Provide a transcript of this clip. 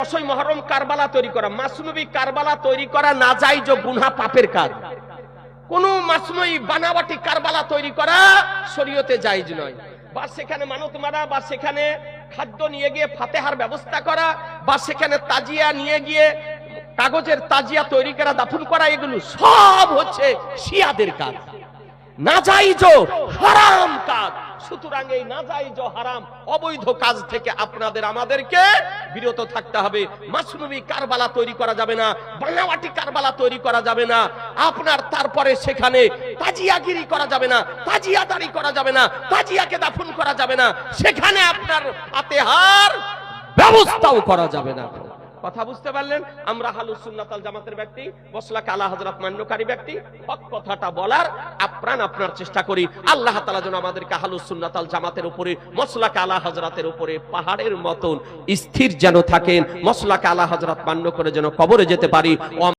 10ই মুহররম কারবালা তৈরি করা, মাসনুবী কারবালা তৈরি করা নাজায়েজ ও গুনাহ পাপের কাজ। কোন মাসনুই বানাওয়াটি কারবালা তৈরি করা শরীয়তে জায়েজ নয়। বা সেখানে মানত মারা, বা সেখানে খাদ্য নিয়ে গিয়ে ফাতেহার ব্যবস্থা করা, বা সেখানে তাজিয়া নিয়ে গিয়ে কাগজের তাজিয়া তৈরি করা, দাফন করা, এগুলো সব হচ্ছে শিয়াদের কাজ, নাজায়েজ হারাম কাজ। সুতরাং এই নাজায়েজ হারাম অবৈধ কাজ থেকে আপনাদের আমাদেরকে বিরত থাকতে হবে। মাসনুবী কারবালা তৈরি করা যাবে না, বানাওয়াটি কারবালা তৈরি করা যাবে না, আপনার তারপরে সেখানে তাজিয়াগিরি করা যাবে না, তাজিয়াদারি করা যাবে না, তাজিয়াকে দাফন করা যাবে না, সেখানে আপনার ফাতেহার ব্যবস্থাও করা যাবে না। কথা বুঝতে পারলেন? আমরা আহলুস সুন্নাত ওয়াল জামাতের ব্যক্তি, মসলাকে আলা হযরত মান্যকারী ব্যক্তি, হক কথাটা বলার আপ্রাণ আপনার চেষ্টা করি। আল্লাহ তাআলা যেন আমাদেরকে আহলুস সুন্নাত ওয়াল জামাতের উপরে, মসলাকে আলা হযরতের উপরে পাহাড়ের মতন স্থির যেন থাকেন, মসলাকে আলা হযরত মান্য করে যেন কবরে যেতে পারি।